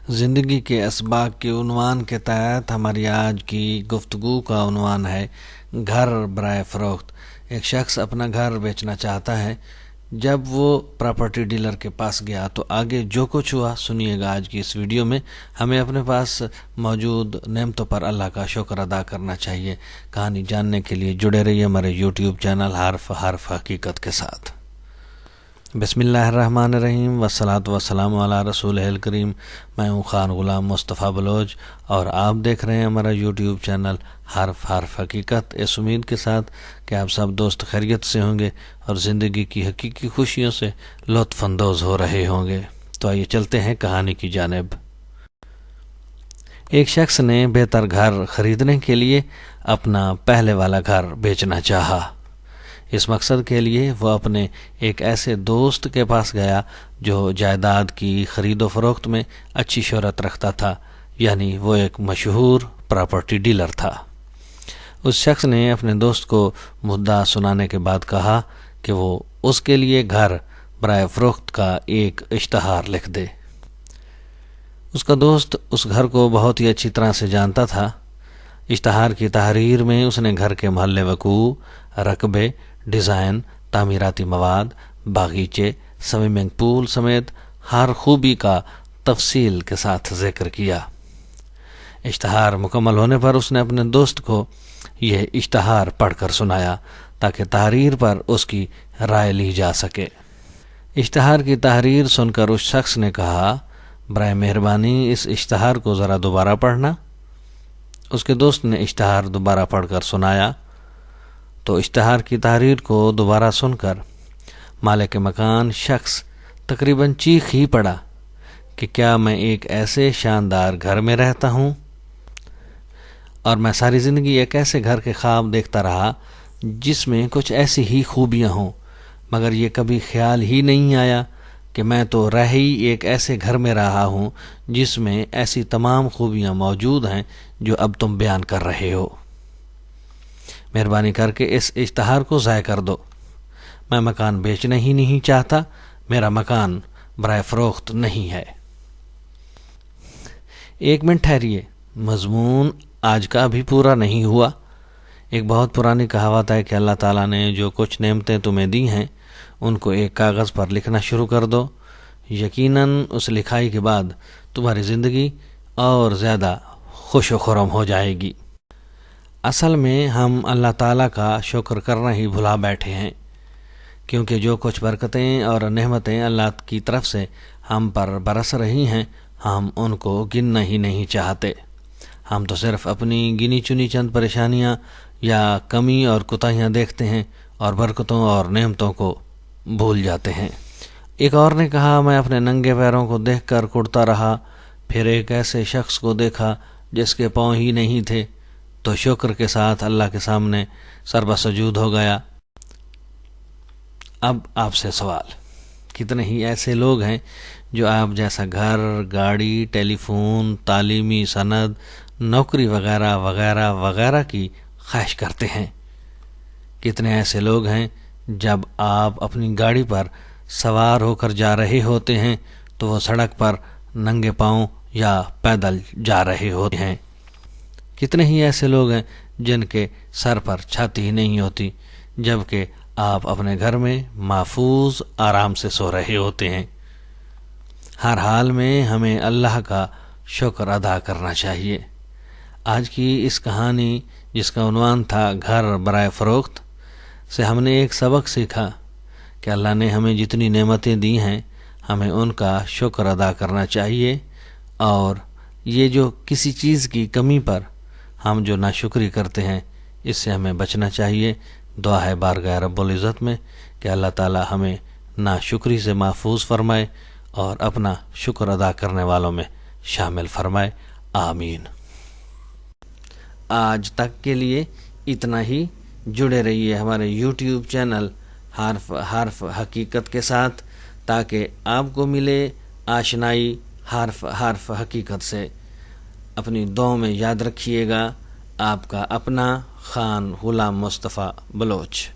زندگی کے اسباق کے عنوان کے تحت ہماری آج کی گفتگو کا عنوان ہے گھر برائے فروخت۔ ایک شخص اپنا گھر بیچنا چاہتا ہے۔ جب وہ پراپرٹی ڈیلر کے پاس گیا تو آگے جو کچھ ہوا سنیے گا آج کی اس ویڈیو میں۔ ہمیں اپنے پاس موجود نعمتوں پر اللہ کا شکر ادا کرنا چاہیے۔ کہانی جاننے کے لیے جڑے رہیے ہمارے یوٹیوب چینل حرف حقیقت کے ساتھ۔ بسم اللہ الرحمن الرحیم والصلاۃ والسلام علی رسول الکریم۔ میں ہوں خان غلام مصطفیٰ بلوچ اور آپ دیکھ رہے ہیں ہمارا یوٹیوب چینل حرف حقیقت، اس امید کے ساتھ کہ آپ سب دوست خیریت سے ہوں گے اور زندگی کی حقیقی خوشیوں سے لطف اندوز ہو رہے ہوں گے۔ تو آئیے چلتے ہیں کہانی کی جانب۔ ایک شخص نے بہتر گھر خریدنے کے لیے اپنا پہلے والا گھر بیچنا چاہا۔ اس مقصد کے لیے وہ اپنے ایک ایسے دوست کے پاس گیا جو جائیداد کی خرید و فروخت میں اچھی شہرت رکھتا تھا، یعنی وہ ایک مشہور پراپرٹی ڈیلر تھا۔ اس شخص نے اپنے دوست کو مدعا سنانے کے بعد کہا کہ وہ اس کے لیے گھر برائے فروخت کا ایک اشتہار لکھ دے۔ اس کا دوست اس گھر کو بہت ہی اچھی طرح سے جانتا تھا۔ اشتہار کی تحریر میں اس نے گھر کے محل وقوع، رقبے، ڈیزائن، تعمیراتی مواد، باغیچے، سوئمنگ پول سمیت ہر خوبی کا تفصیل کے ساتھ ذکر کیا۔ اشتہار مکمل ہونے پر اس نے اپنے دوست کو یہ اشتہار پڑھ کر سنایا تاکہ تحریر پر اس کی رائے لی جا سکے۔ اشتہار کی تحریر سن کر اس شخص نے کہا، برائے مہربانی اس اشتہار کو ذرا دوبارہ پڑھنا۔ اس کے دوست نے اشتہار دوبارہ پڑھ کر سنایا تو اشتہار کی تحریر کو دوبارہ سن کر مالک مکان شخص تقریباً چیخ ہی پڑا کہ کیا میں ایک ایسے شاندار گھر میں رہتا ہوں اور میں ساری زندگی ایک ایسے گھر کے خواب دیکھتا رہا جس میں کچھ ایسی ہی خوبیاں ہوں، مگر یہ کبھی خیال ہی نہیں آیا کہ میں تو رہ ہی ایک ایسے گھر میں رہا ہوں جس میں ایسی تمام خوبیاں موجود ہیں جو اب تم بیان کر رہے ہو۔ مہربانی کر کے اس اشتہار کو ضائع کر دو۔ میں مکان بیچنا ہی نہیں چاہتا، میرا مکان برائے فروخت نہیں ہے۔ ایک منٹ ٹھہریے، مضمون آج کا بھی پورا نہیں ہوا۔ ایک بہت پرانی کہاوت ہے کہ اللہ تعالیٰ نے جو کچھ نعمتیں تمہیں دی ہیں ان کو ایک کاغذ پر لکھنا شروع کر دو۔ یقیناً اس لکھائی کے بعد تمہاری زندگی اور زیادہ خوش و خرم ہو جائے گی۔ اصل میں ہم اللہ تعالیٰ کا شکر کرنا ہی بھلا بیٹھے ہیں، کیونکہ جو کچھ برکتیں اور نعمتیں اللہ کی طرف سے ہم پر برس رہی ہیں ہم ان کو گننا ہی نہیں چاہتے۔ ہم تو صرف اپنی گنی چنی چند پریشانیاں یا کمی اور کوتاہیاں دیکھتے ہیں اور برکتوں اور نعمتوں کو بھول جاتے ہیں۔ ایک اور نے کہا، میں اپنے ننگے پیروں کو دیکھ کر کڑتا رہا، پھر ایک ایسے شخص کو دیکھا جس کے پاؤں ہی نہیں تھے تو شکر کے ساتھ اللہ کے سامنے سربسجود ہو گیا۔ اب آپ سے سوال، کتنے ہی ایسے لوگ ہیں جو آپ جیسا گھر، گاڑی، ٹیلی فون، تعلیمی سند، نوکری وغیرہ وغیرہ وغیرہ کی خواہش کرتے ہیں؟ کتنے ایسے لوگ ہیں جب آپ اپنی گاڑی پر سوار ہو کر جا رہے ہوتے ہیں تو وہ سڑک پر ننگے پاؤں یا پیدل جا رہے ہوتے ہیں؟ کتنے ہی ایسے لوگ ہیں جن کے سر پر چھت ہی نہیں ہوتی جبکہ آپ اپنے گھر میں محفوظ آرام سے سو رہے ہوتے ہیں۔ ہر حال میں ہمیں اللہ کا شکر ادا کرنا چاہیے۔ آج کی اس کہانی جس کا عنوان تھا گھر برائے فروخت سے ہم نے ایک سبق سیکھا کہ اللہ نے ہمیں جتنی نعمتیں دی ہیں ہمیں ان کا شکر ادا کرنا چاہیے، اور یہ جو کسی چیز کی کمی پر ہم جو ناشکری کرتے ہیں اس سے ہمیں بچنا چاہیے۔ دعا ہے بارگاہ رب العزت میں کہ اللہ تعالی ہمیں ناشکری سے محفوظ فرمائے اور اپنا شکر ادا کرنے والوں میں شامل فرمائے، آمین۔ آج تک کے لیے اتنا ہی۔ جڑے رہیے ہمارے یوٹیوب چینل حرف حقیقت کے ساتھ تاکہ آپ کو ملے آشنائی حرف حقیقت سے۔ اپنی دعاؤں میں یاد رکھیے گا، آپ کا اپنا خان غلام مصطفیٰ بلوچ۔